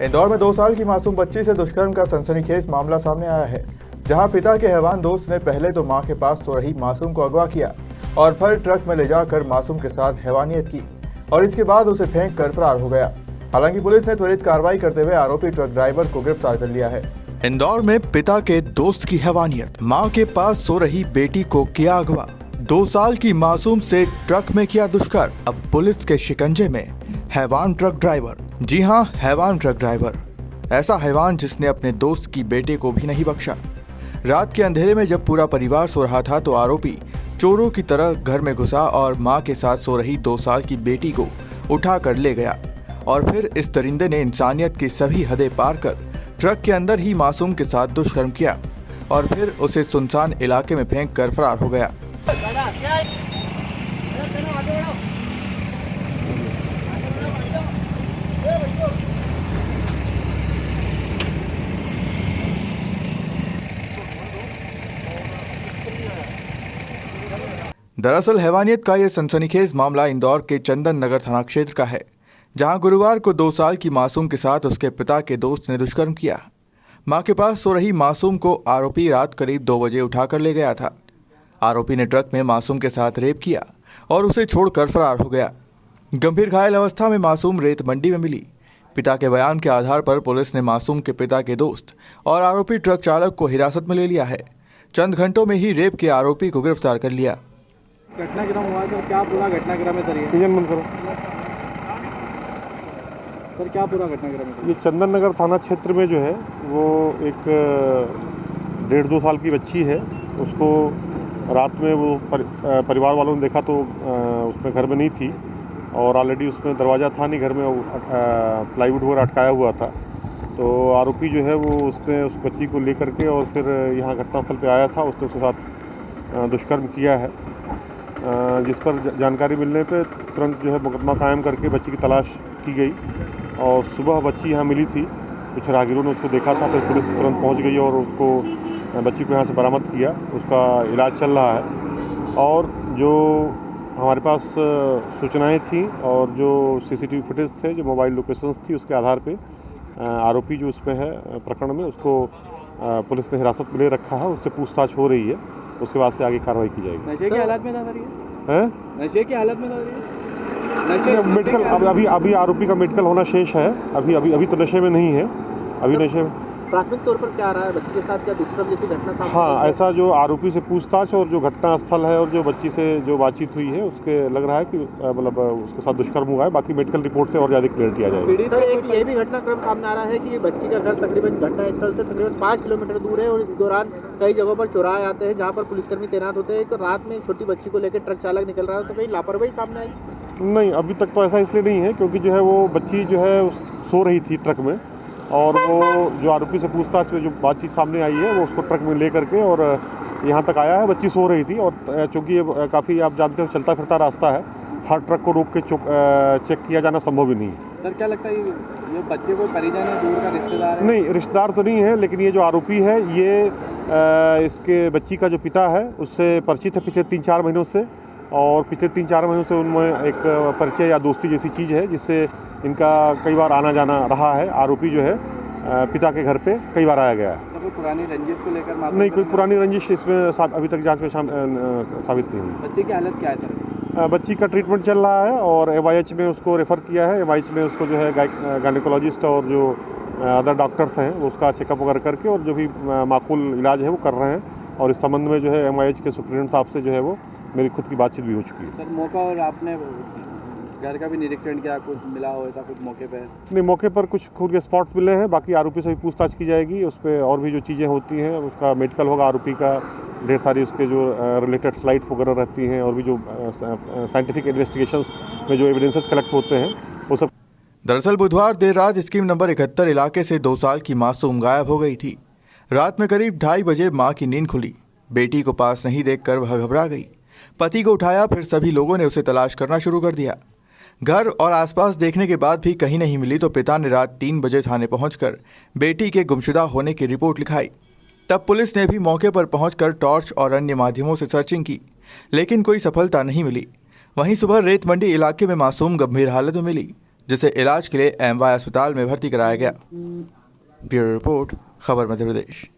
इंदौर में 2 साल की मासूम बच्ची से दुष्कर्म का सनसनीखेज मामला सामने आया है, जहां पिता के हैवान दोस्त ने पहले तो मां के पास सो रही मासूम को अगवा किया और फिर ट्रक में ले जाकर मासूम के साथ हैवानियत की और इसके बाद उसे फेंक कर फरार हो गया। हालांकि पुलिस ने त्वरित कार्रवाई करते हुए आरोपी ट्रक ड्राइवर को गिरफ्तार कर लिया है। इंदौर में पिता के दोस्त की हैवानियत, मां के पास सो रही बेटी को किया अगवा, 2 साल की मासूम से ट्रक में किया दुष्कर्म। अब पुलिस के शिकंजे में हैवान ट्रक ड्राइवर। जी हां, हैवान ट्रक ड्राइवर, ऐसा हैवान जिसने अपने दोस्त की बेटे को भी नहीं बख्शा। रात के अंधेरे में जब पूरा परिवार सो रहा था तो आरोपी चोरों की तरह घर में घुसा और मां के साथ सो रही 2 साल की बेटी को उठा कर ले गया और फिर इस दरिंदे ने इंसानियत की सभी हदें पार कर ट्रक के अंदर ही मासूम के साथ दुष्कर्म किया और फिर उसे सुनसान इलाके में फेंक कर फरार हो गया। दरअसल हैवानियत का यह सनसनीखेज मामला इंदौर के चंदन नगर थाना क्षेत्र का है, जहां गुरुवार को 2 साल की मासूम के साथ उसके पिता के दोस्त ने दुष्कर्म किया। मां के पास सो रही मासूम को आरोपी रात करीब 2 बजे उठाकर ले गया था। आरोपी ने ट्रक में मासूम के साथ रेप किया और उसे छोड़कर फरार हो गया। गंभीर घायल अवस्था में मासूम रेत मंडी में मिली। पिता के बयान के आधार पर पुलिस ने मासूम के पिता के दोस्त और आरोपी ट्रक चालक को हिरासत में ले लिया है। चंद घंटों में ही रेप के आरोपी को गिरफ्तार कर लिया। घटनाक्रम हुआ तो क्या पूरा घटनाक्रम है सर? इंजन बंद करो सर, क्या पूरा घटनाक्रम है? ये चंदन नगर थाना क्षेत्र में जो है वो एक 1.5-2 साल की बच्ची है। उसको रात में वो परिवार वालों ने देखा तो उसमें घर में नहीं थी और ऑलरेडी उसमें दरवाज़ा था नहीं, घर में प्लाईवुड वगैरह अटकाया हुआ था। तो आरोपी जो है वो उसने उस बच्ची को लेकर के और फिर यहाँ घटनास्थल पे आया था। उसने उसके साथ दुष्कर्म किया है, जिस पर जानकारी मिलने पे तुरंत जो है मुकदमा कायम करके बच्ची की तलाश की गई और सुबह बच्ची यहाँ मिली थी। कुछ राहगीरों ने उसको देखा था, फिर पुलिस तुरंत पहुँच गई और उसको बच्ची को यहाँ से बरामद किया। उसका इलाज चल रहा है और जो हमारे पास सूचनाएं थी और जो सीसीटीवी फुटेज थे, जो मोबाइल लोकेशंस थी, उसके आधार पे आरोपी जो उसमें है प्रकरण में, उसको पुलिस ने हिरासत में ले रखा है। उससे पूछताछ हो रही है, उसके बाद से आगे कार्रवाई की जाएगी। नशे की हालत में था सर ये? नशे की हालत में था ये? मेडिकल अभी आरोपी का मेडिकल होना शेष है। अभी तो नशे में नहीं है, अभी नशे में। प्राथमिक तौर पर क्या आ रहा है? बच्ची के साथ क्या दुष्कर्म जैसी घटना सामने आई हाँ, है? ऐसा जो आरोपी से पूछताछ और जो घटना स्थल है और जो बच्ची से जो बातचीत हुई है, उसके लग रहा है कि मतलब उसके साथ दुष्कर्म हुआ है। बाकी मेडिकल रिपोर्ट से और ज़्यादा क्लियरिटी आ जाएगी। सर, एक ये भी घटनाक्रम सामने आ रहा है कि बच्ची का घर तकरीबन घटनास्थल से तकरीबन 5 किलोमीटर दूर है और इस दौरान कई जगहों पर चौराहे आते हैं जहाँ पर पुलिसकर्मी तैनात होते हैं। तो रात में छोटी बच्ची को लेकर ट्रक चालक निकल रहा है, तो कहीं लापरवाही सामने आई? नहीं, अभी तक तो ऐसा इसलिए नहीं है क्योंकि जो है वो बच्ची जो है सो रही थी ट्रक में और वो जो आरोपी से पूछताछ में जो बातचीत सामने आई है वो उसको ट्रक में ले करके और यहाँ तक आया है। बच्ची सो रही थी और चूँकि ये काफ़ी आप जानते हो चलता फिरता रास्ता है, हर ट्रक को रोक के चेक किया जाना संभव ही नहीं है। सर, क्या लगता है ये बच्चे को परिजन है, दूर का रिश्तेदार है? नहीं, रिश्तेदार तो नहीं है, लेकिन ये जो आरोपी है ये इसके बच्ची का जो पिता है उससे परिचित है पिछले 3-4 महीनों से और पिछले 3-4 महीनों से उनमें एक परिचय या दोस्ती जैसी चीज़ है जिससे इनका कई बार आना जाना रहा है। आरोपी जो है पिता के घर पे कई बार आया गया है। तो कोई पुरानी रंजिश को लेकर? नहीं, कोई पुरानी रंजिश इसमें अभी तक जांच में साबित नहीं हुई। बच्चे की हालत क्या है सर? बच्ची का ट्रीटमेंट चल रहा है और MIH में उसको रेफ़र किया है। MIH में उसको जो है गायनेकोलॉजिस्ट और जो अदर डॉक्टर्स हैं वो उसका चेकअप वगैरह करके और जो भी माकूल इलाज है वो कर रहे हैं। और इस संबंध में जो है MIH के सुप्रीडेंट साहब से जो है वो मेरी खुद की बातचीत भी हो चुकी है। सर, मौका और आपने घर का भी निरीक्षण किया, कुछ मिला हो ऐसा कुछ मौके पे? नहीं, मौके पर कुछ खून के स्पॉट्स मिले हैं। बाकी आरोपी से भी पूछताछ की जाएगी, उस पर और भी जो चीज़ें होती हैं उसका मेडिकल होगा। आरोपी का ढेर सारी उसके जो रिलेटेड स्लाइड्स वगैरह रहती हैं और भी जो साइंटिफिक इन्वेस्टिगेशंस में जो एविडेंसेस कलेक्ट होते हैं वो सब। दरअसल बुधवार देर रात स्कीम नंबर 71 इलाके से 2 साल की मासूम गायब हो गई थी। रात में करीब 2:30 बजे मां की नींद खुली। बेटी को पास नहीं देखकर वह घबरा गई। पति को उठाया, फिर सभी लोगों ने उसे तलाश करना शुरू कर दिया। घर और आसपास देखने के बाद भी कहीं नहीं मिली तो पिता ने रात 3 बजे थाने पहुंचकर बेटी के गुमशुदा होने की रिपोर्ट लिखाई। तब पुलिस ने भी मौके पर पहुंचकर टॉर्च और अन्य माध्यमों से सर्चिंग की, लेकिन कोई सफलता नहीं मिली। वहीं सुबह रेत मंडी इलाके में मासूम गंभीर हालत में मिली। जिसे इलाज के लिए एमवाय अस्पताल में भर्ती कराया गया। ब्यूरो रिपोर्ट, खबर मध्य प्रदेश।